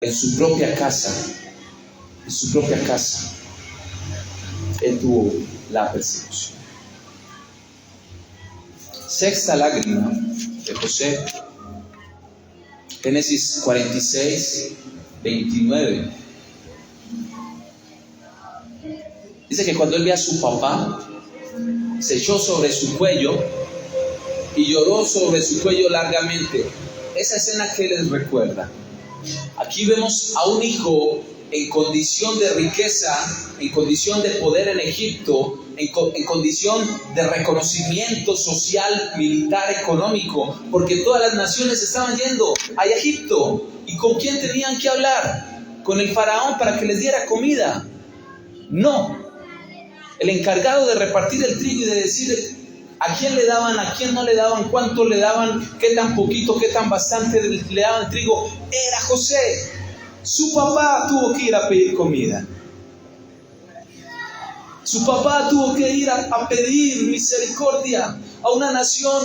en su propia casa, él tuvo la persecución. Sexta lágrima de José, Génesis 46, 29. Dice que cuando él ve a su papá, se echó sobre su cuello y lloró sobre su cuello largamente. Esa escena que les recuerda. Aquí vemos a un hijo en condición de riqueza, en condición de poder en Egipto, en condición de reconocimiento social, militar, económico, porque todas las naciones estaban yendo a Egipto. ¿Y con quién tenían que hablar? ¿Con el faraón para que les diera comida? No. El encargado de repartir el trigo y de decir a quién le daban, a quién no le daban, cuánto le daban, qué tan poquito, qué tan bastante le daban trigo, era José. Su papá tuvo que ir a pedir comida. Su papá tuvo que ir a pedir misericordia a una nación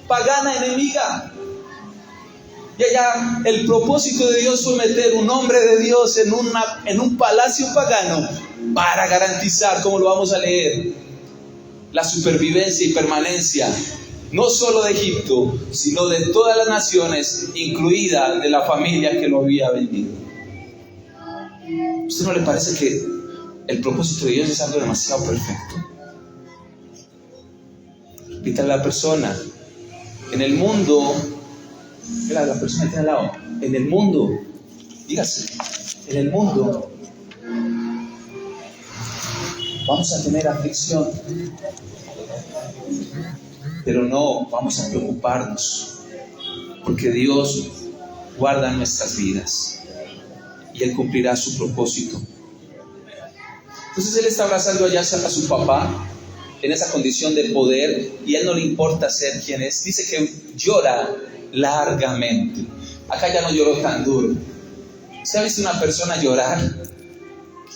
pagana enemiga. Y allá el propósito de Dios fue meter un hombre de Dios en un palacio pagano para garantizar, como lo vamos a leer, la supervivencia y permanencia no solo de Egipto, sino de todas las naciones, incluida de la familia que lo había vendido. ¿A usted no le parece que el propósito de Dios es algo demasiado perfecto? Repítale a la persona: en el mundo, la persona que tiene al lado, en el mundo, dígase, en el mundo vamos a tener aflicción, pero no vamos a preocuparnos, porque Dios guarda nuestras vidas y Él cumplirá su propósito. Entonces Él está abrazando allá a su papá en esa condición de poder, y a Él no le importa ser quien es. Dice que llora largamente. Acá ya no lloró tan duro. ¿Se ha visto una persona llorar?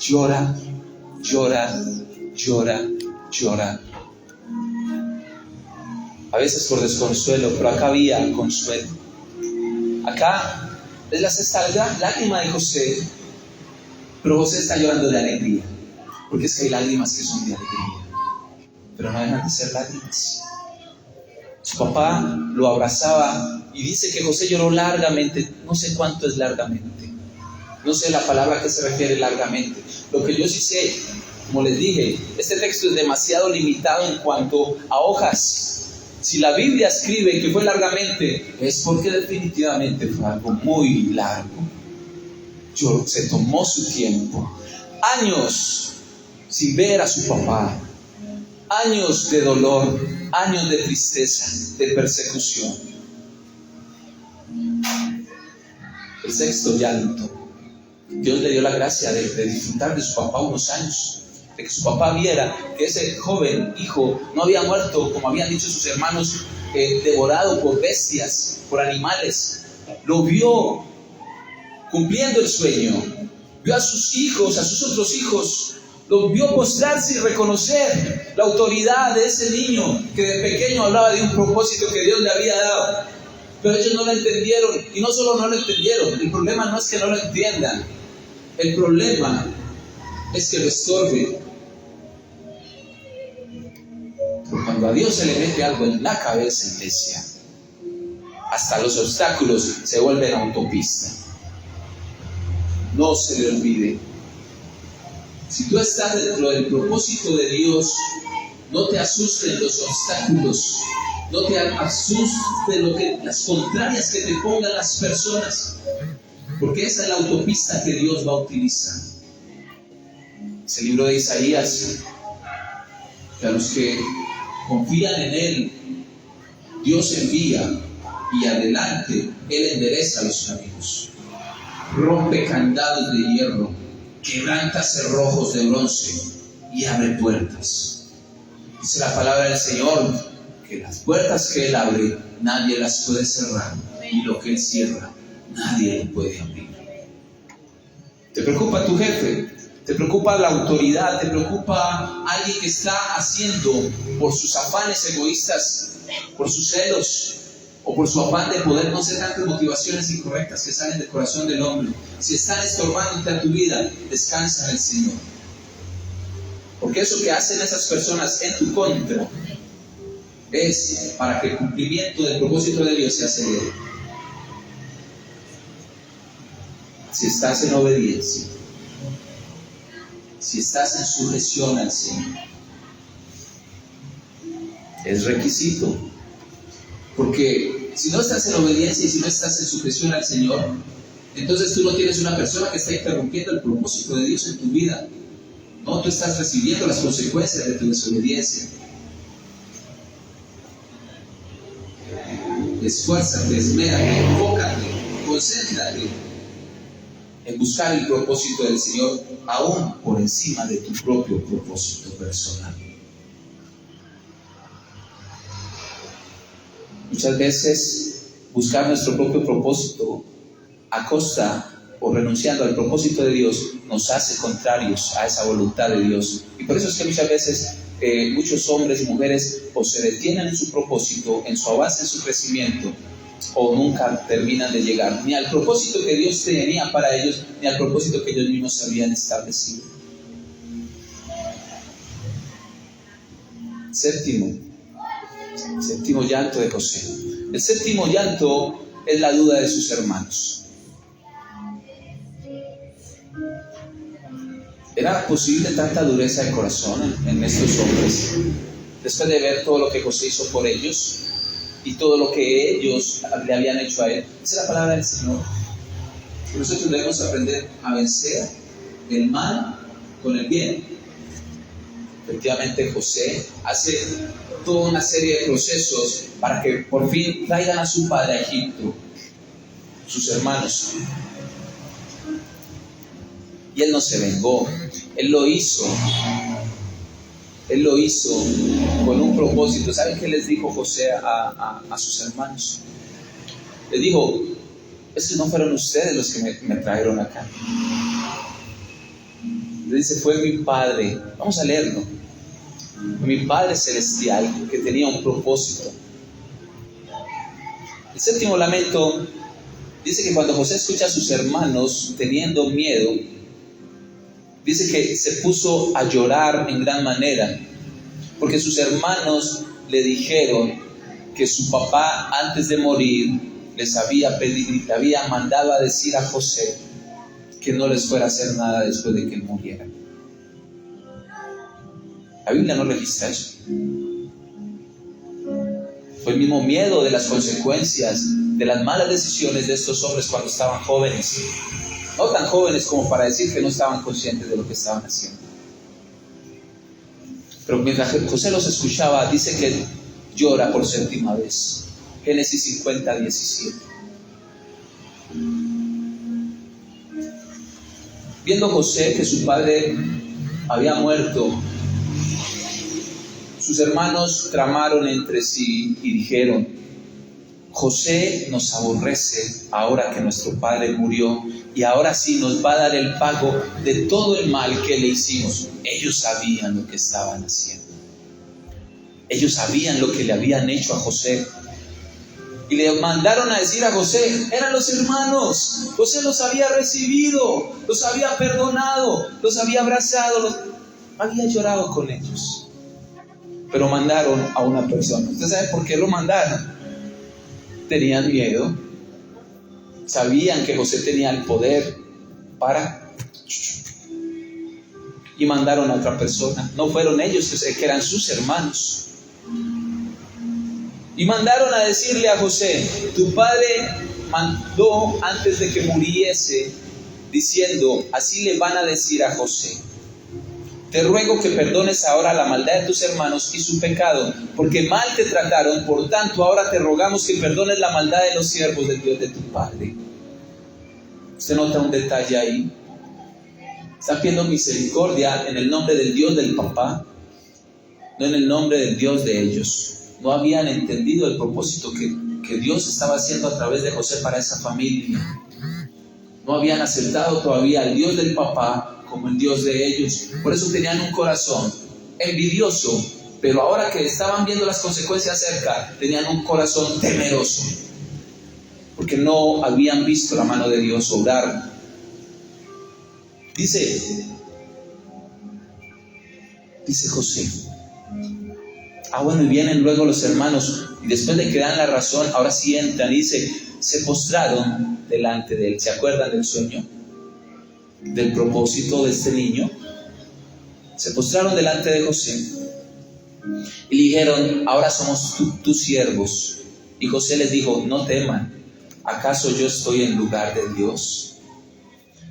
Llora, llora, llora, llora. A veces por desconsuelo, pero acá había consuelo. Acá es la sexta lágrima de José, pero José está llorando de alegría, porque es que hay lágrimas que son de alegría, pero no dejan de ser lágrimas. Su papá lo abrazaba y dice que José lloró largamente. No sé cuánto es largamente, no sé la palabra a qué se refiere largamente. Lo que yo sí sé, como les dije, este texto es demasiado limitado en cuanto a hojas. Si la Biblia escribe que fue largamente, es porque definitivamente fue algo muy largo. Se tomó su tiempo. Años sin ver a su papá. Años de dolor, años de tristeza, de persecución. El sexto llanto. Dios le dio la gracia de disfrutar de su papá unos años. De que su papá viera que ese joven hijo no había muerto, como habían dicho sus hermanos, devorado por bestias, por animales. Lo vio cumpliendo el sueño. Vio a sus hijos, a sus otros hijos. Lo vio postrarse y reconocer la autoridad de ese niño que de pequeño hablaba de un propósito que Dios le había dado. Pero ellos no lo entendieron. Y no solo no lo entendieron, el problema no es que no lo entiendan. El problema es que lo estorben. Pero cuando a Dios se le mete algo en la cabeza, iglesia, hasta los obstáculos se vuelven autopista. No se le olvide. Si tú estás dentro del propósito de Dios, no te asusten los obstáculos, no te asusten las contrarias que te pongan las personas, porque esa es la autopista que Dios va a utilizar. Ese libro de Isaías, que a los que confían en Él, Dios envía y adelante Él endereza los caminos. Rompe candados de hierro, quebranta cerrojos de bronce y abre puertas. Dice la palabra del Señor que las puertas que Él abre, nadie las puede cerrar, y lo que Él cierra, nadie lo puede abrir. ¿Te preocupa tu jefe? ¿Te preocupa la autoridad? ¿Te preocupa alguien que está haciendo por sus afanes egoístas, por sus celos o por su afán de poder, no sé, tantas motivaciones incorrectas que salen del corazón del hombre, si están estorbándote a tu vida, descansa en el Señor. Porque eso que hacen esas personas en tu contra es para que el cumplimiento del propósito de Dios se acelere. Si estás en obediencia, si estás en sujeción al Señor, es requisito. Porque si no estás en obediencia y si no estás en sujeción al Señor, entonces tú no tienes una persona que está interrumpiendo el propósito de Dios en tu vida. No, tú estás recibiendo las consecuencias de tu desobediencia. Esfuérzate, esmérate, enfócate, concéntrate en buscar el propósito del Señor, aún por encima de tu propio propósito personal. Muchas veces buscar nuestro propio propósito a costa o renunciando al propósito de Dios nos hace contrarios a esa voluntad de Dios. Y por eso es que muchas veces muchos hombres y mujeres o se detienen en su propósito, en su avance, en su crecimiento, o nunca terminan de llegar ni al propósito que Dios tenía para ellos, ni al propósito que ellos mismos habían establecido. Séptimo llanto de José. El séptimo llanto es la duda de sus hermanos. ¿Era posible tanta dureza de corazón en estos hombres? Después de ver todo lo que José hizo por ellos y todo lo que ellos le habían hecho a él. Esa es la palabra del Señor. Nosotros debemos aprender a vencer el mal con el bien. Efectivamente, José hace toda una serie de procesos para que por fin traigan a su padre a Egipto, sus hermanos. Y él no se vengó, él lo hizo con un propósito. ¿Saben qué les dijo José a sus hermanos? Les dijo: es que no fueron ustedes los que me trajeron acá. Le dice: fue mi padre. Vamos a leerlo. Mi Padre Celestial, que tenía un propósito. El séptimo lamento dice que cuando José escucha a sus hermanos teniendo miedo, dice que se puso a llorar en gran manera, porque sus hermanos le dijeron que su papá, antes de morir, les había pedido y le había mandado a decir a José que no les fuera a hacer nada después de que él muriera. La Biblia no registra eso. Fue el mismo miedo de las consecuencias de las malas decisiones de estos hombres cuando estaban jóvenes. No tan jóvenes como para decir que no estaban conscientes de lo que estaban haciendo. Pero mientras José los escuchaba, dice que llora por séptima vez. Génesis 50, 17. Viendo José que su padre había muerto, sus hermanos tramaron entre sí y dijeron: José nos aborrece ahora que nuestro padre murió, y ahora sí nos va a dar el pago de todo el mal que le hicimos. Ellos sabían lo que estaban haciendo. Ellos sabían lo que le habían hecho a José. Y le mandaron a decir a José: eran los hermanos. José los había recibido, los había perdonado, los había abrazado, había llorado con ellos. Pero mandaron a una persona. ¿Usted sabe por qué lo mandaron? Tenían miedo. Sabían que José tenía el poder para... Y mandaron a otra persona. No fueron ellos, que eran sus hermanos. Y mandaron a decirle a José: tu padre mandó antes de que muriese, diciendo: así le van a decir a José: te ruego que perdones ahora la maldad de tus hermanos y su pecado, porque mal te trataron. Por tanto, ahora te rogamos que perdones la maldad de los siervos del Dios de tu padre. ¿Usted nota un detalle ahí? Están pidiendo misericordia en el nombre del Dios del papá, no en el nombre del Dios de ellos. No habían entendido el propósito que Dios estaba haciendo a través de José para esa familia. No habían aceptado todavía al Dios del papá como el Dios de ellos. Por eso tenían un corazón envidioso pero ahora que estaban viendo las consecuencias cerca, tenían un corazón temeroso, porque no habían visto la mano de Dios obrar. Dice José. Bueno, y vienen luego los hermanos, y después de que dan la razón, ahora sí entran, dice, se postraron delante de él. ¿Se acuerdan del sueño? Del propósito de este niño. Se postraron delante de José y le dijeron, ahora somos tus siervos. Y José les dijo, no teman, ¿acaso yo estoy en lugar de Dios?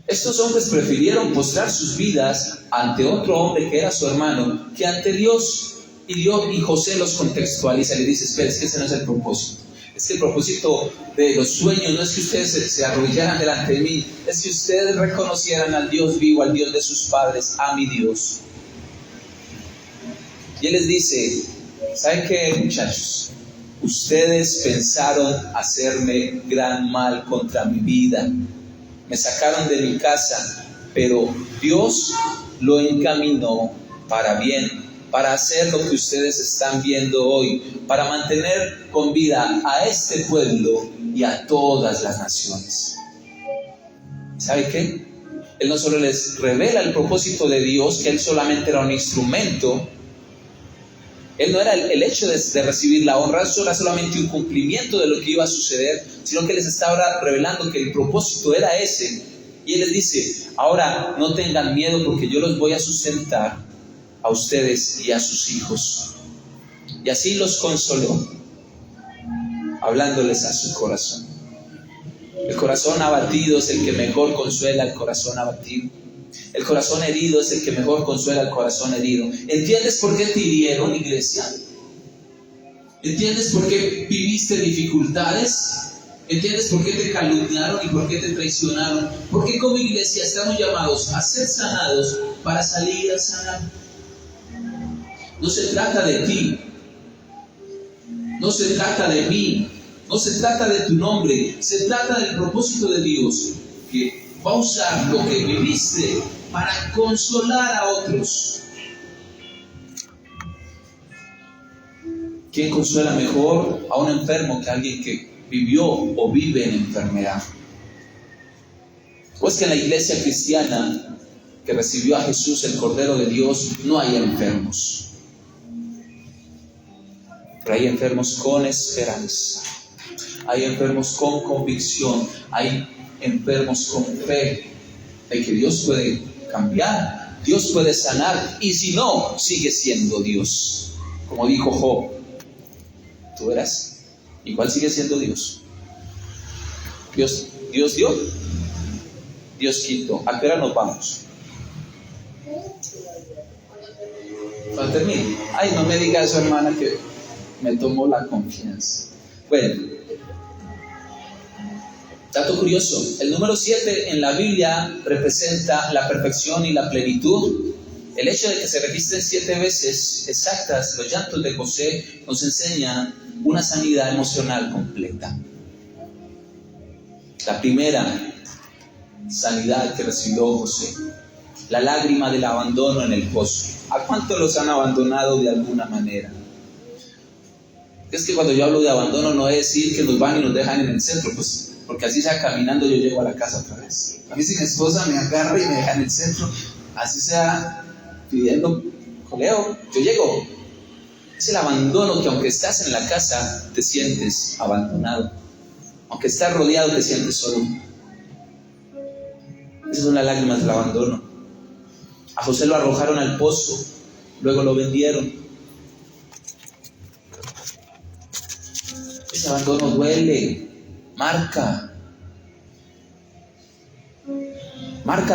Estos hombres prefirieron postrar sus vidas ante otro hombre que era su hermano, que ante Dios. Y José los contextualiza y le dice, espera, es que ese no es el propósito. Es que el propósito de los sueños no es que ustedes se arrodillaran delante de mí, es que ustedes reconocieran al Dios vivo, al Dios de sus padres, a mi Dios. Y él les dice, ¿saben qué, muchachos? Ustedes pensaron hacerme gran mal contra mi vida. Me sacaron de mi casa, pero Dios lo encaminó para bien, para hacer lo que ustedes están viendo hoy, para mantener con vida a este pueblo y a todas las naciones. ¿Sabe qué? Él no solo les revela el propósito de Dios, que él solamente era un instrumento. Él no era el hecho de recibir la honra, eso era solamente un cumplimiento de lo que iba a suceder, sino que les estaba revelando que el propósito era ese. Y él les dice, ahora no tengan miedo porque yo los voy a sustentar a ustedes y a sus hijos. Y así los consoló, hablándoles a su corazón. El corazón abatido es el que mejor consuela al corazón abatido. El corazón herido es el que mejor consuela al corazón herido. ¿Entiendes por qué te hirieron, iglesia? ¿Entiendes por qué viviste dificultades? ¿Entiendes por qué te calumniaron y por qué te traicionaron? Porque como iglesia estamos llamados a ser sanados para salir a sanar. No se trata de ti, no se trata de mí, no se trata de tu nombre, se trata del propósito de Dios, que va a usar lo que viviste para consolar a otros. ¿Quién consuela mejor a un enfermo que a alguien que vivió o vive en enfermedad? Pues que en la iglesia cristiana que recibió a Jesús, el Cordero de Dios, no hay enfermos. Pero hay enfermos con esperanza, hay enfermos con convicción, hay enfermos con fe de que Dios puede cambiar, Dios puede sanar, y si no, sigue siendo Dios. Como dijo Job, tú verás, igual sigue siendo Dios. Dios dio, Dios quitó. ¿A qué hora nos vamos? Cuando termine. Ay, no me diga eso, hermana, que me tomó la confianza. Bueno, dato curioso, el número 7 en la Biblia representa la perfección y la plenitud. El hecho de que se registren 7 veces exactas los llantos de José nos enseña una sanidad emocional completa. La primera sanidad que recibió José, la lágrima del abandono en el pozo. ¿A cuántos los han abandonado de alguna manera? Es que cuando yo hablo de abandono no es decir que nos van y nos dejan en el centro, pues porque así sea caminando yo llego a la casa otra vez. A mí si mi esposa me agarra y me deja en el centro, así sea pidiendo coleo, yo llego. Es el abandono que aunque estás en la casa te sientes abandonado, aunque estás rodeado te sientes solo. Esas son las lágrimas del abandono. A José lo arrojaron al pozo, luego lo vendieron. Ese abandono duele, marca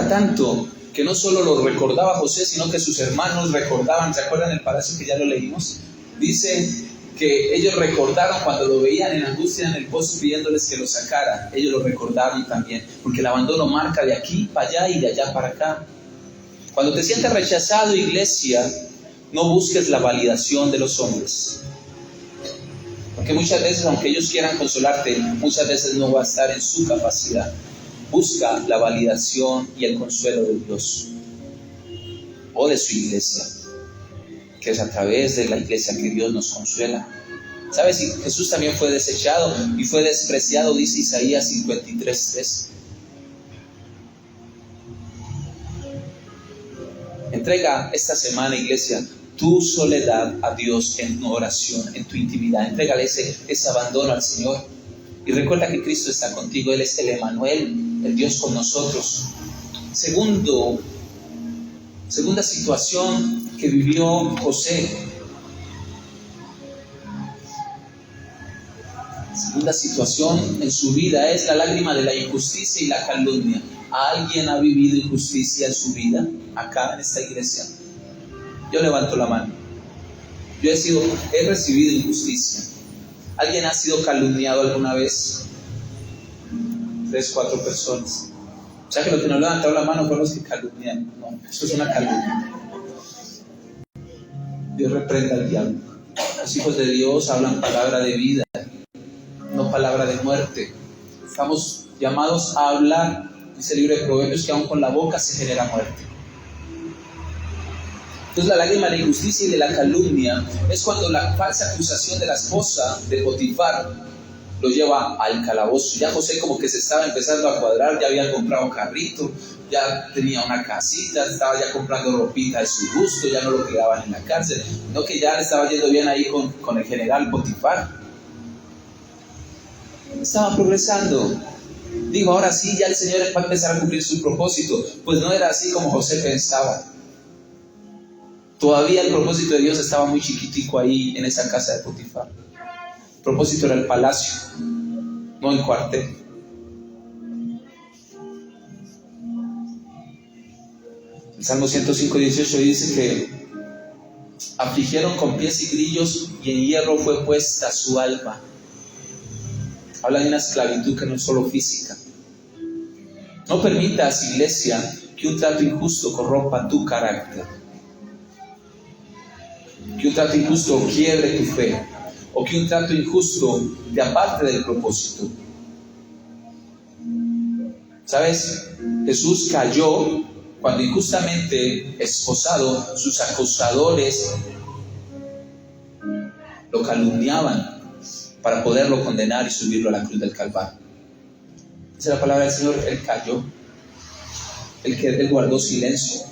tanto que no solo lo recordaba José, sino que sus hermanos recordaban. ¿Se acuerdan el palacio que ya lo leímos? Dice que ellos recordaron cuando lo veían en angustia en el pozo pidiéndoles que lo sacaran. Ellos lo recordaron también, porque el abandono marca de aquí para allá y de allá para acá. Cuando te sientas rechazado, iglesia, no busques la validación de los hombres. Porque muchas veces, aunque ellos quieran consolarte, muchas veces no va a estar en su capacidad. Busca la validación y el consuelo de Dios o de su iglesia. que es a través de la iglesia que Dios nos consuela. ¿Sabes? Y Jesús también fue desechado y fue despreciado, dice Isaías 53:3. Entrega esta semana, iglesia, tu soledad a Dios en tu oración, en tu intimidad. Entrégale ese abandono al Señor. Y recuerda que Cristo está contigo. Él es el Emmanuel, el Dios con nosotros. Segunda situación que vivió José. Segunda situación en su vida es la lágrima de la injusticia y la calumnia. ¿Alguien ha vivido injusticia en su vida acá en esta iglesia? Yo levanto la mano. Yo he recibido injusticia. ¿Alguien ha sido calumniado alguna vez? 3, 4 personas. O sea que los que no levantaron la mano fueron los que calumnian. No, esto es una calumnia. Dios reprenda al diablo. Los hijos de Dios hablan palabra de vida, no palabra de muerte. Estamos llamados a hablar, dice el libro de Proverbios, que aún con la boca se genera muerte. Entonces la lágrima de la injusticia y de la calumnia es cuando la falsa acusación de la esposa de Potifar lo lleva al calabozo. Ya José como que se estaba empezando a cuadrar, ya había comprado un carrito, ya tenía una casita, estaba ya comprando ropita de su gusto, ya no lo quedaban en la cárcel, no que ya le estaba yendo bien ahí con el general Potifar. Estaba progresando. Digo, ahora sí, ya el Señor va a empezar a cumplir su propósito. Pues no era así como José pensaba. Todavía el propósito de Dios estaba muy chiquitico ahí en esa casa de Potifar. El propósito era el palacio, no el cuartel. El Salmo 105:18 dice que afligieron con pies y grillos y en hierro fue puesta su alma. Habla de una esclavitud que no es solo física. No permitas, iglesia, que un trato injusto corrompa tu carácter. Que un trato injusto quiebre tu fe. O que un trato injusto te aparte del propósito. ¿Sabes? Jesús cayó cuando injustamente esposado, sus acusadores lo calumniaban para poderlo condenar y subirlo a la cruz del Calvario. Esa es la palabra del Señor. Él cayó. Él guardó silencio.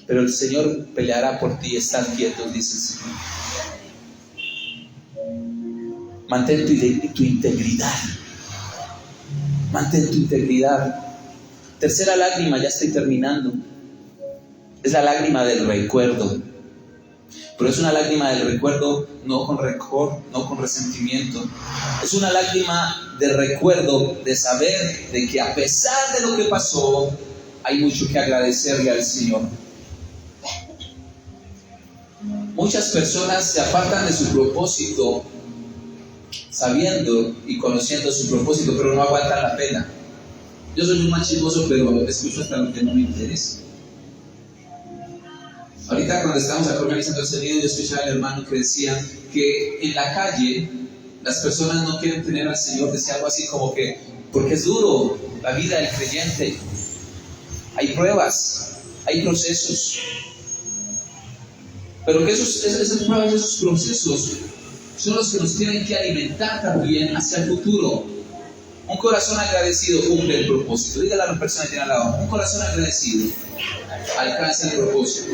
Pero el Señor peleará por ti. Están quietos, dice el Señor. Mantén tu integridad. Mantén tu integridad. Tercera lágrima, ya estoy terminando. Es la lágrima del recuerdo. Pero es una lágrima del recuerdo no con rencor, no con resentimiento. Es una lágrima de recuerdo, de saber de que a pesar de lo que pasó, hay mucho que agradecerle al Señor. Muchas personas se apartan de su propósito sabiendo y conociendo su propósito, pero no aguantan la pena. Yo soy un más chismoso, pero escucho hasta lo que no me interesa. Ahorita cuando estábamos acá organizando el sonido, yo escuchaba al hermano que decía que en la calle las personas no quieren tener al Señor. Decía algo así como que, porque es duro la vida del creyente. Hay pruebas, hay procesos. Pero que esas pruebas, esos procesos son los que nos tienen que alimentar también hacia el futuro. Un corazón agradecido cumple el propósito. Dígale a la persona que tiene al lado, un corazón agradecido alcanza el propósito.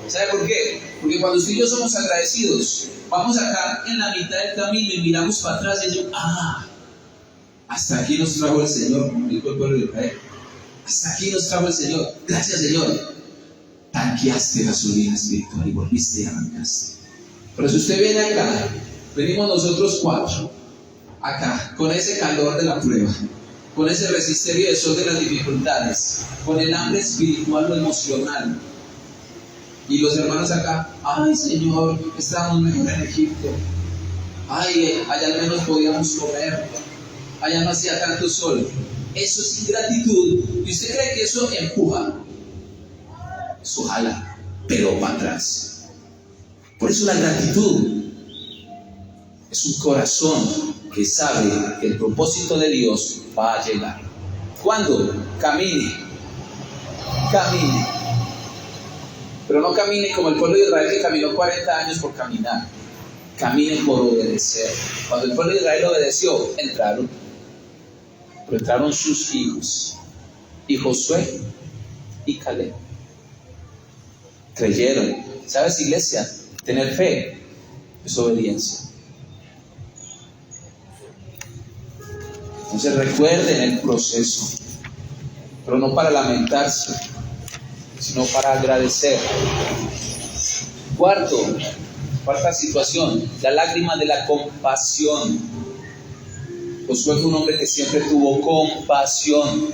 ¿Sabe por qué? Porque cuando usted y yo somos agradecidos, vamos acá en la mitad del camino y miramos para atrás y decimos, hasta aquí nos trajo el Señor, como dijo el pueblo de Israel. Hasta aquí nos trajo el Señor. Gracias, Señor. Tanqueaste gasolina espiritual y volviste y arrancaste. Pero si usted viene acá, venimos nosotros 4, acá, con ese calor de la prueba, con ese resisterio de sol de las dificultades, con el hambre espiritual o emocional. Y los hermanos acá, ay Señor, estábamos mejor en Egipto. Ay, allá al menos podíamos comer. Allá no hacía tanto sol. Eso es ingratitud. ¿Y usted cree que eso empuja? Eso jala, pero para atrás. Por eso la gratitud es un corazón que sabe que el propósito de Dios va a llegar. ¿Cuándo? Camine. Pero no camine como el pueblo de Israel que caminó 40 años por caminar. Camine por obedecer. Cuando el pueblo de Israel obedeció, entraron. Pero entraron sus hijos. Y Josué y Caleb. Creyeron. ¿Sabes, iglesia? Tener fe es obediencia. Entonces recuerden el proceso, pero no para lamentarse, sino para agradecer. Cuarta situación, la lágrima de la compasión. Josué fue un hombre que siempre tuvo compasión.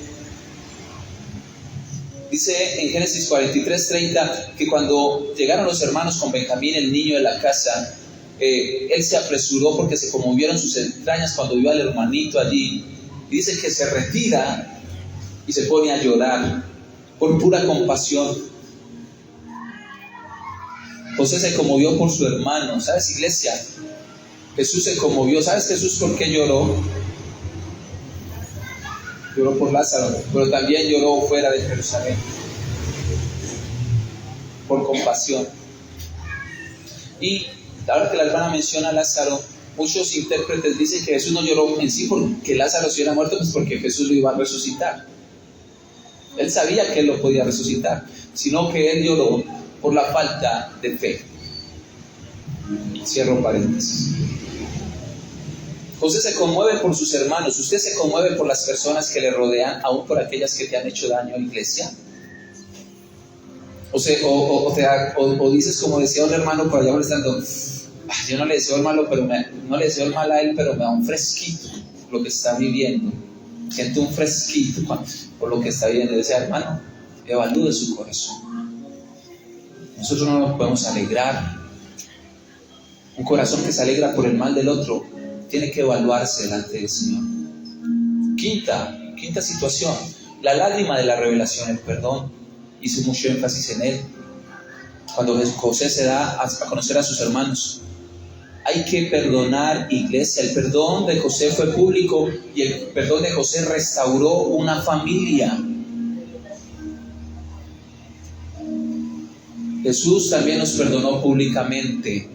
Dice en Génesis 43:30 que cuando llegaron los hermanos con Benjamín, el niño de la casa, él se apresuró porque se conmovieron sus entrañas cuando vio al hermanito allí. Y dice que se retira y se pone a llorar por pura compasión. José se conmovió por su hermano. ¿Sabes, iglesia? Jesús se conmovió. ¿Sabes Jesús por qué lloró? Lloró por Lázaro, pero también lloró fuera de Jerusalén. Por compasión. Y ahora que la hermana menciona a Lázaro, muchos intérpretes dicen que Jesús no lloró en sí porque Lázaro se hubiera muerto, pues porque Jesús lo iba a resucitar. Él sabía que él lo podía resucitar, sino que él lloró por la falta de fe. Cierro paréntesis. José se conmueve por sus hermanos. ¿Usted se conmueve por las personas que le rodean, aún por aquellas que te han hecho daño, iglesia? O dices como decía un hermano por allá molestando, yo no le deseo el malo, no le deseo el mal a él, pero me da un fresquito lo que está viviendo. Siento un fresquito por lo que está viviendo. Ese hermano, evalúe su corazón. Nosotros no nos podemos alegrar. Un corazón que se alegra por el mal del otro tiene que evaluarse delante del Señor. Quinta situación, la lágrima de la revelación, el perdón. Hice mucho énfasis en él. Cuando José se da a conocer a sus hermanos, hay que perdonar, iglesia. El perdón de José fue público y el perdón de José restauró una familia. Jesús también nos perdonó públicamente.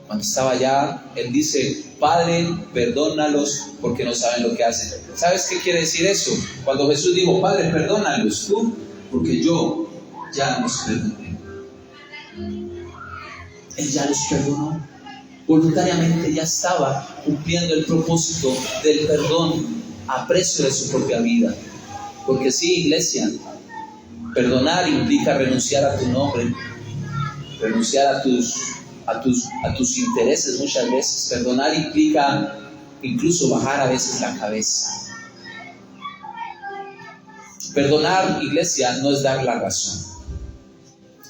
Cuando estaba allá, Él dice, Padre, perdónalos porque no saben lo que hacen. ¿Sabes qué quiere decir eso? Cuando Jesús dijo, Padre, perdónalos tú, porque yo ya los perdoné. Él ya los perdonó. Voluntariamente ya estaba cumpliendo el propósito del perdón a precio de su propia vida. Porque sí, iglesia, perdonar implica renunciar a tu nombre, renunciar a tus intereses muchas veces. Perdonar implica incluso bajar a veces la cabeza. Perdonar, iglesia, no es dar la razón.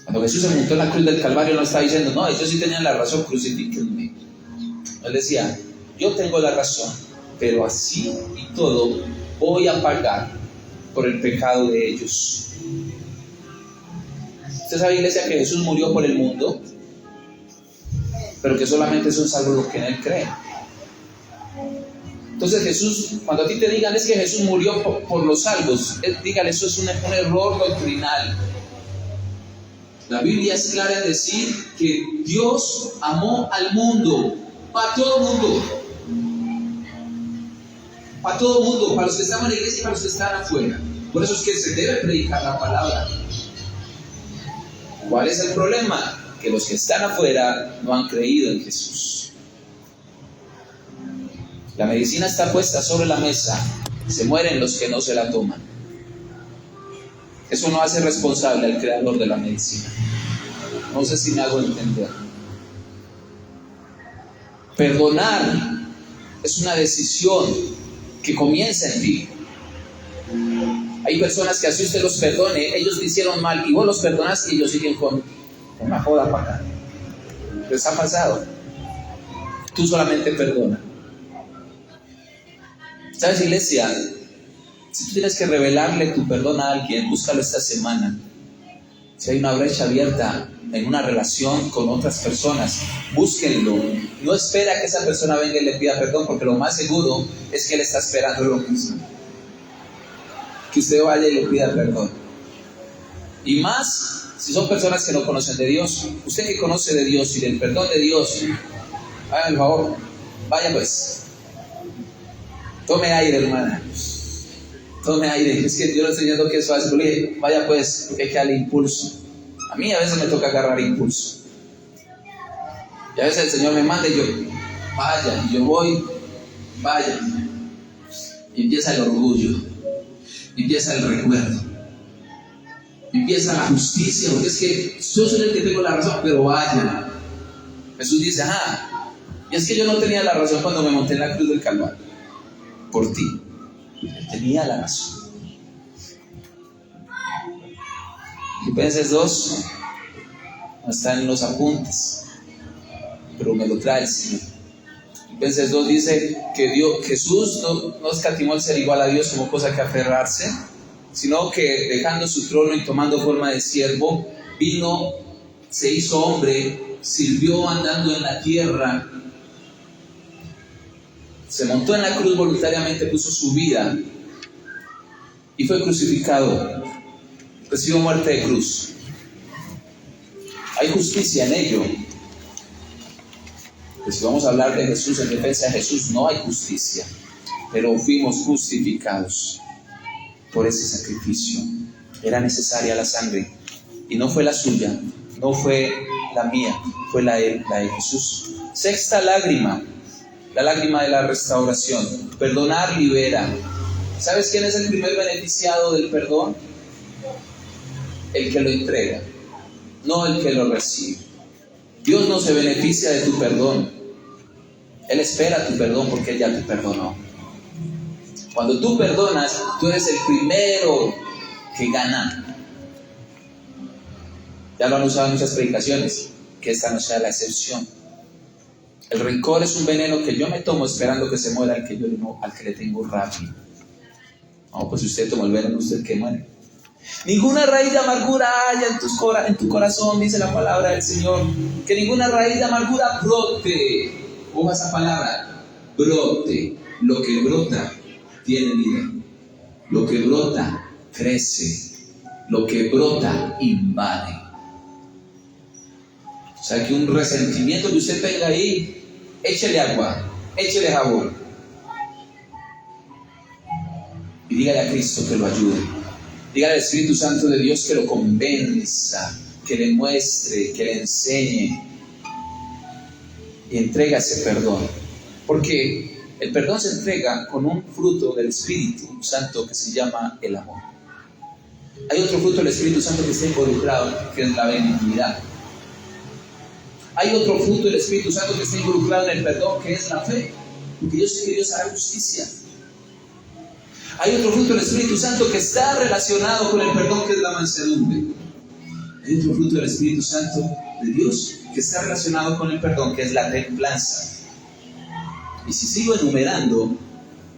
Cuando Jesús se montó en la cruz del Calvario, no estaba diciendo, no, ellos sí tenían la razón, crucifíquenme. Él decía, yo tengo la razón, pero así y todo voy a pagar por el pecado de ellos. ¿Usted sabe, iglesia, que Jesús murió por el mundo? Pero que solamente son salvos los que en Él creen. Entonces Jesús, cuando a ti te digan es que Jesús murió por los salvos, dígale, eso es un error doctrinal. La Biblia es clara en decir que Dios amó al mundo, para todo el mundo. Para todo el mundo, para los que están en la iglesia y para los que están afuera. Por eso es que se debe predicar la palabra. ¿Cuál es el problema? Que los que están afuera no han creído en Jesús. La medicina está puesta sobre la mesa, se mueren los que no se la toman. Eso no hace responsable al creador de la medicina. No sé si me hago entender. Perdonar es una decisión que comienza en ti. Hay personas que así usted los perdone, ellos le hicieron mal y vos los perdonas y ellos siguen con una joda para acá. ¿Les ha pasado? Tú solamente perdona. ¿Sabes, iglesia? Si tú tienes que revelarle tu perdón a alguien, búscalo esta semana. Si hay una brecha abierta en una relación con otras personas, búsquenlo. No espera que esa persona venga y le pida perdón, porque lo más seguro es que él está esperando lo mismo. Que usted vaya y le pida perdón. Y más si son personas que no conocen de Dios. Usted que conoce de Dios y del perdón de Dios, haga el favor, vaya pues. Tome aire, hermana. Tome aire. Es que yo le estoy diciendo que es fácil. Le dije, vaya pues, porque hay que darle impulso. A mí a veces me toca agarrar impulso. Y a veces el Señor me manda y yo, vaya, y yo voy, vaya. Y empieza el orgullo, y empieza el recuerdo, y empieza la justicia, porque es que yo soy el que tengo la razón, pero vaya. Jesús dice, y es que yo no tenía la razón cuando me monté en la cruz del Calvario, por ti. Él tenía la razón. Filipenses 2 no está en los apuntes, pero me lo trae el Señor. Filipenses 2 dice que Jesús no escatimó el ser igual a Dios como cosa que aferrarse, sino que dejando su trono y tomando forma de siervo, vino, se hizo hombre, sirvió andando en la tierra, se montó en la cruz voluntariamente, puso su vida y fue crucificado, recibió muerte de cruz. Hay justicia en ello. Pues si vamos a hablar de Jesús, en defensa de Jesús, no hay justicia, pero fuimos justificados por ese sacrificio. Era necesaria la sangre, y no fue la suya, no fue la mía, fue la de Jesús. Sexta lágrima, la lágrima de la restauración. Perdonar libera. ¿Sabes quién es el primer beneficiado del perdón? El que lo entrega, no el que lo recibe. Dios no se beneficia de tu perdón. Él espera tu perdón porque Él ya te perdonó. Cuando tú perdonas, tú eres el primero que gana. Ya lo han usado en muchas predicaciones, que esta no sea la excepción. El rencor es un veneno que yo me tomo esperando que se muera al que le tengo rabia. No, pues si usted toma el veneno, usted que muere. Ninguna raíz de amargura haya en tu corazón, dice la palabra del Señor. Que ninguna raíz de amargura brote. Ojo esa palabra, brote. Lo que brota tiene vida. Lo que brota crece. Lo que brota invade. O sea que un resentimiento que usted tenga ahí, échele agua, échele jabón. Y dígale a Cristo que lo ayude. Dígale al Espíritu Santo de Dios que lo convenza, que le muestre, que le enseñe. Y entrega ese perdón. Porque el perdón se entrega con un fruto del Espíritu Santo que se llama el amor. Hay otro fruto del Espíritu Santo que está involucrado, que es la benignidad. Hay otro fruto del Espíritu Santo que está involucrado en el perdón, que es la fe. Porque yo sé que Dios hará justicia. Hay otro fruto del Espíritu Santo que está relacionado con el perdón, que es la mansedumbre. Hay otro fruto del Espíritu Santo de Dios que está relacionado con el perdón, que es la templanza. Y si sigo enumerando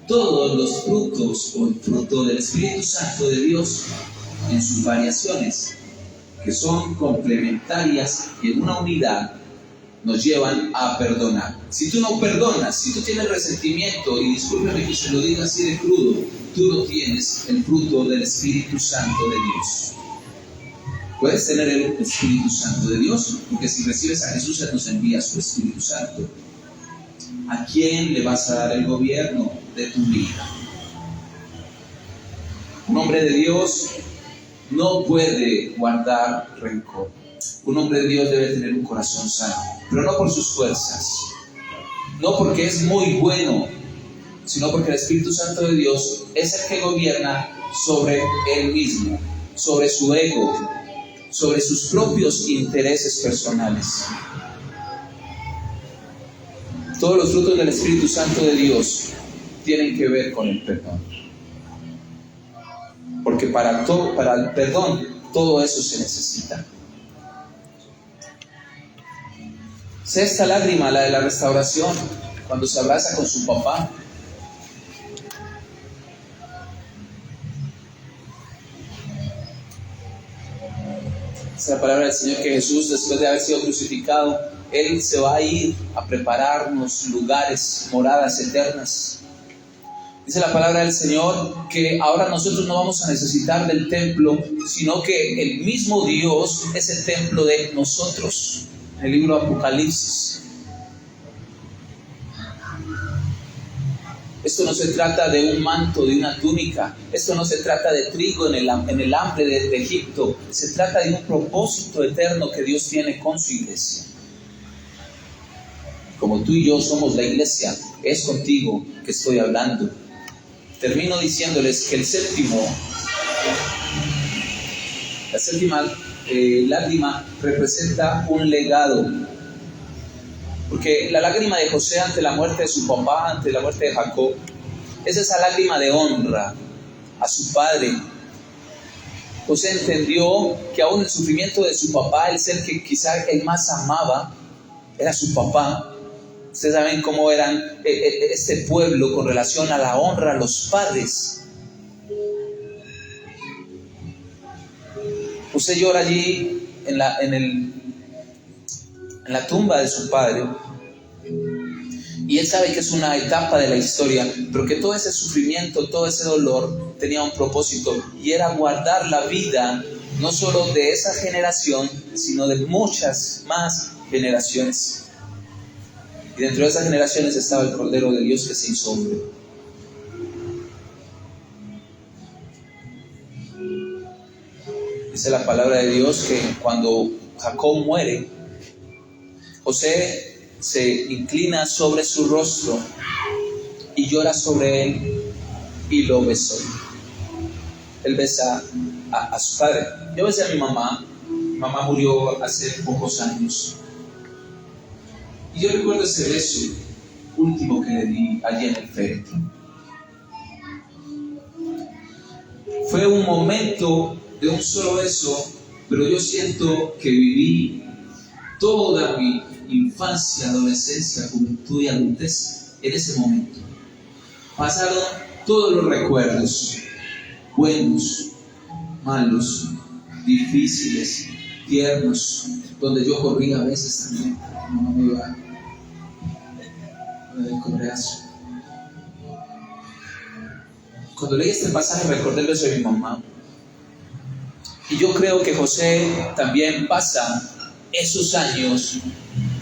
todos los frutos o el fruto del Espíritu Santo de Dios en sus variaciones, que son complementarias y en una unidad, nos llevan a perdonar. Si tú no perdonas, si tú tienes resentimiento, y discúlpeme que se lo diga así de crudo, tú no tienes el fruto del Espíritu Santo de Dios. Puedes tener el Espíritu Santo de Dios, porque si recibes a Jesús, Él nos envía su Espíritu Santo. ¿A quién le vas a dar el gobierno de tu vida? Un hombre de Dios no puede guardar rencor. Un hombre de Dios debe tener un corazón sano, pero no por sus fuerzas, no porque es muy bueno, sino porque el Espíritu Santo de Dios es el que gobierna sobre él mismo, sobre su ego, sobre sus propios intereses personales. Todos los frutos del Espíritu Santo de Dios tienen que ver con el perdón. Porque para el perdón, todo eso se necesita. Sexta lágrima, la de la restauración, cuando se abraza con su papá. Es la palabra del Señor que Jesús, después de haber sido crucificado, Él se va a ir a prepararnos lugares, moradas eternas. Dice la palabra del Señor que ahora nosotros no vamos a necesitar del templo, sino que el mismo Dios es el templo de nosotros. En el libro de Apocalipsis. Esto no se trata de un manto, de una túnica. Esto no se trata de trigo en el hambre de Egipto. Se trata de un propósito eterno que Dios tiene con su iglesia. Como tú y yo somos la iglesia, es contigo que estoy hablando. Termino diciéndoles que la séptima lágrima representa un legado. Porque la lágrima de José ante la muerte de su papá, ante la muerte de Jacob, es esa lágrima de honra a su padre. José entendió que aún el sufrimiento de su papá, el ser que quizá él más amaba, era su papá. Ustedes saben cómo eran este pueblo con relación a la honra a los padres. José llora allí en la tumba de su padre, y él sabe que es una etapa de la historia, pero que todo ese sufrimiento, todo ese dolor tenía un propósito, y era guardar la vida no solo de esa generación, sino de muchas más generaciones. Y dentro de esas generaciones estaba el Cordero de Dios que se hizo hombre. Dice la palabra de Dios que cuando Jacob muere, José se inclina sobre su rostro y llora sobre él y lo besó. Él besa a su padre. Yo besé a mi mamá. Mi mamá murió hace pocos años. Y yo recuerdo ese beso último que le di allí en el féretro. Fue un momento de un solo beso, pero yo siento que viví toda mi infancia, adolescencia, juventud y adultez en ese momento. Pasaron todos los recuerdos, buenos, malos, difíciles, tiernos, donde yo corría a veces también, no me iba del correazo. Cuando leí este pasaje recordé el beso de mi mamá, y yo creo que José también pasa esos años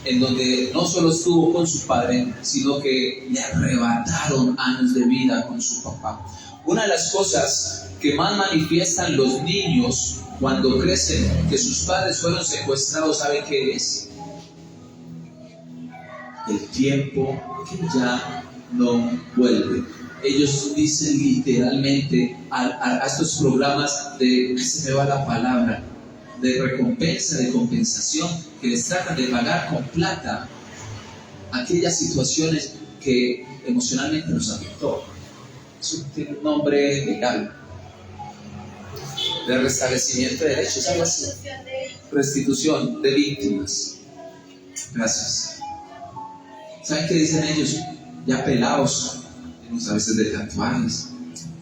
en donde no solo estuvo con su padre, sino que le arrebataron años de vida con su papá. Una de las cosas que más manifiestan los niños cuando crecen que sus padres fueron secuestrados, ¿saben qué es? El tiempo que ya no vuelve. Ellos dicen literalmente a estos programas de, se me va la palabra, de recompensa, de compensación, que les tratan de pagar con plata aquellas situaciones que emocionalmente nos afectó. Eso tiene un nombre legal, de restablecimiento de derechos, algo así. Restitución de víctimas. Gracias. ¿Saben qué dicen ellos? Ya pelados, a veces de tatuajes,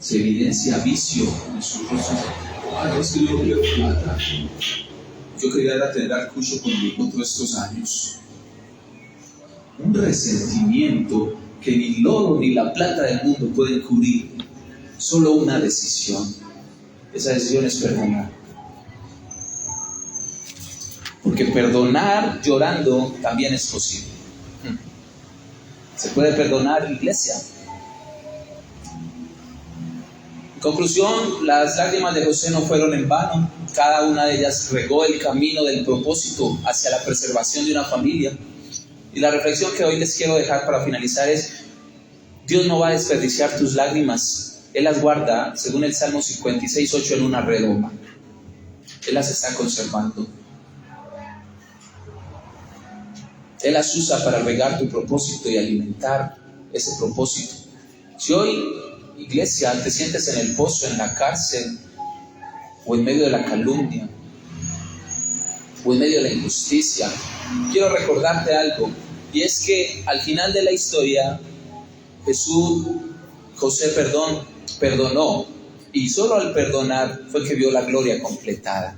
se evidencia vicio en sus rostros. Es que yo quería plata. Yo quería tener al cucho conmigo todos estos años. Un resentimiento que ni el oro ni la plata del mundo pueden cubrir. Solo una decisión. Esa decisión es perdonar. Porque perdonar llorando también es posible. Se puede perdonar, iglesia. En conclusión, las lágrimas de José no fueron en vano. Cada una de ellas regó el camino del propósito hacia la preservación de una familia. Y la reflexión que hoy les quiero dejar para finalizar es: Dios no va a desperdiciar tus lágrimas. Él las guarda, según el Salmo 56:8, en una redoma. Él las está conservando. Él las usa para regar tu propósito y alimentar ese propósito. Si hoy, iglesia, te sientes en el pozo, en la cárcel, o en medio de la calumnia, o en medio de la injusticia, quiero recordarte algo, y es que al final de la historia, José perdonó, y solo al perdonar fue que vio la gloria completada.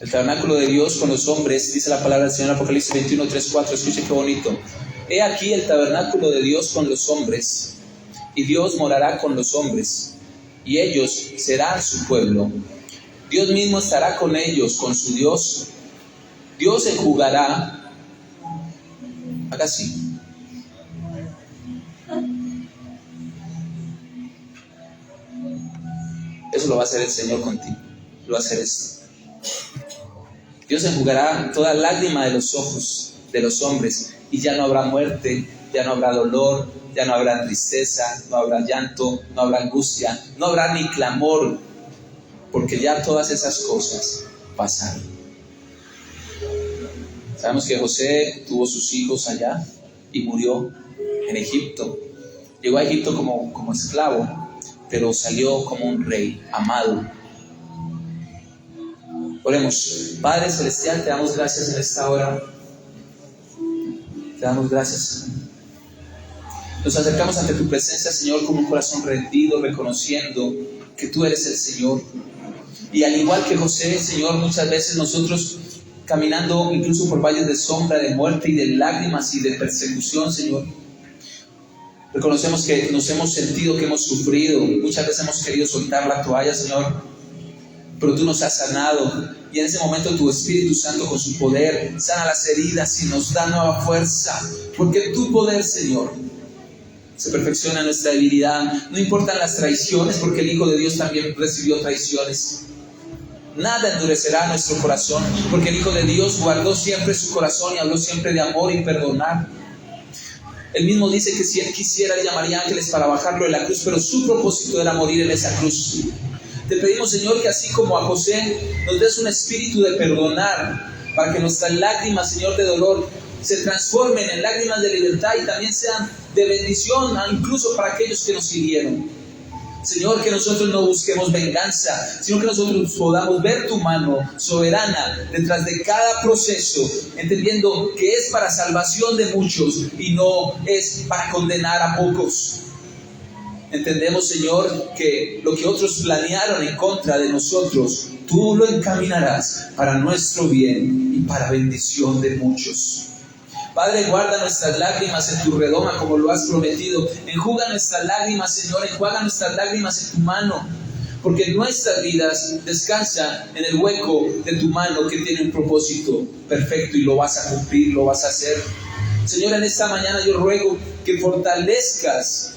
El tabernáculo de Dios con los hombres, dice la palabra del Señor en Apocalipsis 21:3-4, escuchen qué bonito. He aquí el tabernáculo de Dios con los hombres, y Dios morará con los hombres, y ellos serán su pueblo. Dios mismo estará con ellos, con su Dios. Dios enjugará, haga así. Eso lo va a hacer el Señor contigo, lo va a hacer esto. Dios enjugará toda lágrima de los ojos de los hombres, y ya no habrá muerte, ya no habrá dolor, ya no habrá tristeza, no habrá llanto, no habrá angustia, no habrá ni clamor, porque ya todas esas cosas pasaron. Sabemos que José tuvo sus hijos allá y murió en Egipto. Llegó a Egipto como esclavo, pero salió como un rey amado. Oremos. Padre Celestial, te damos gracias en esta hora. Te damos gracias. Nos acercamos ante tu presencia, Señor, con un corazón rendido, reconociendo que tú eres el Señor. Y al igual que José, Señor, muchas veces nosotros caminando incluso por valles de sombra, de muerte y de lágrimas y de persecución, Señor, reconocemos que nos hemos sentido que hemos sufrido. Muchas veces hemos querido soltar la toalla, Señor, pero tú nos has sanado. Y en ese momento tu Espíritu Santo con su poder sana las heridas y nos da nueva fuerza, porque tu poder, Señor, se perfecciona en nuestra debilidad. No importan las traiciones, porque el Hijo de Dios también recibió traiciones. Nada endurecerá nuestro corazón, porque el Hijo de Dios guardó siempre su corazón y habló siempre de amor y perdonar. Él mismo dice que si Él quisiera, Él llamaría ángeles para bajarlo de la cruz, pero su propósito era morir en esa cruz. Te pedimos, Señor, que así como a José nos des un espíritu de perdonar, para que nuestras lágrimas, Señor, de dolor se transformen en lágrimas de libertad y también sean de bendición, incluso para aquellos que nos hirieron. Señor, que nosotros no busquemos venganza, sino que nosotros podamos ver tu mano soberana detrás de cada proceso, entendiendo que es para salvación de muchos y no es para condenar a pocos. Entendemos, Señor, que lo que otros planearon en contra de nosotros, tú lo encaminarás para nuestro bien y para bendición de muchos. Padre, guarda nuestras lágrimas en tu redoma como lo has prometido. Enjuga nuestras lágrimas, Señor, enjuaga nuestras lágrimas en tu mano, porque nuestras vidas descansan en el hueco de tu mano que tiene un propósito perfecto y lo vas a cumplir, lo vas a hacer. Señor, en esta mañana yo ruego que fortalezcas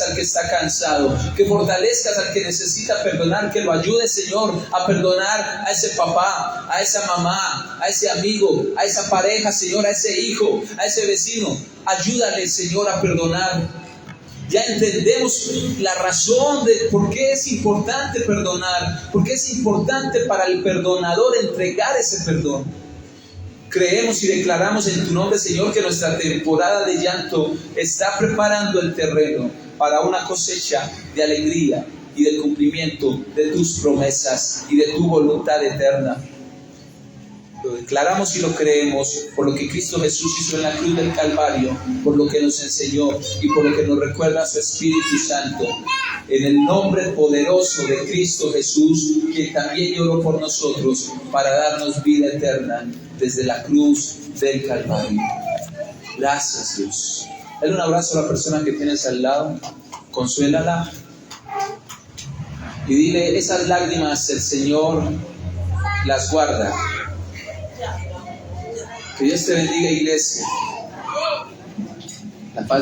al que está cansado, que fortalezcas al que necesita perdonar, que lo ayudes, Señor, a perdonar a ese papá, a esa mamá, a ese amigo, a esa pareja, Señor, a ese hijo, a ese vecino. Ayúdale, Señor, a perdonar. Ya entendemos la razón de por qué es importante perdonar, por qué es importante para el perdonador entregar ese perdón. Creemos y declaramos en tu nombre, Señor, que nuestra temporada de llanto está preparando el terreno para una cosecha de alegría y del cumplimiento de tus promesas y de tu voluntad eterna. Lo declaramos y lo creemos por lo que Cristo Jesús hizo en la cruz del Calvario, por lo que nos enseñó y por lo que nos recuerda su Espíritu Santo. En el nombre poderoso de Cristo Jesús, quien también lloró por nosotros para darnos vida eterna desde la cruz del Calvario. Gracias, Dios. Dale un abrazo a la persona que tienes al lado, consuélala y dile: esas lágrimas el Señor las guarda. Que Dios te bendiga, iglesia. La paz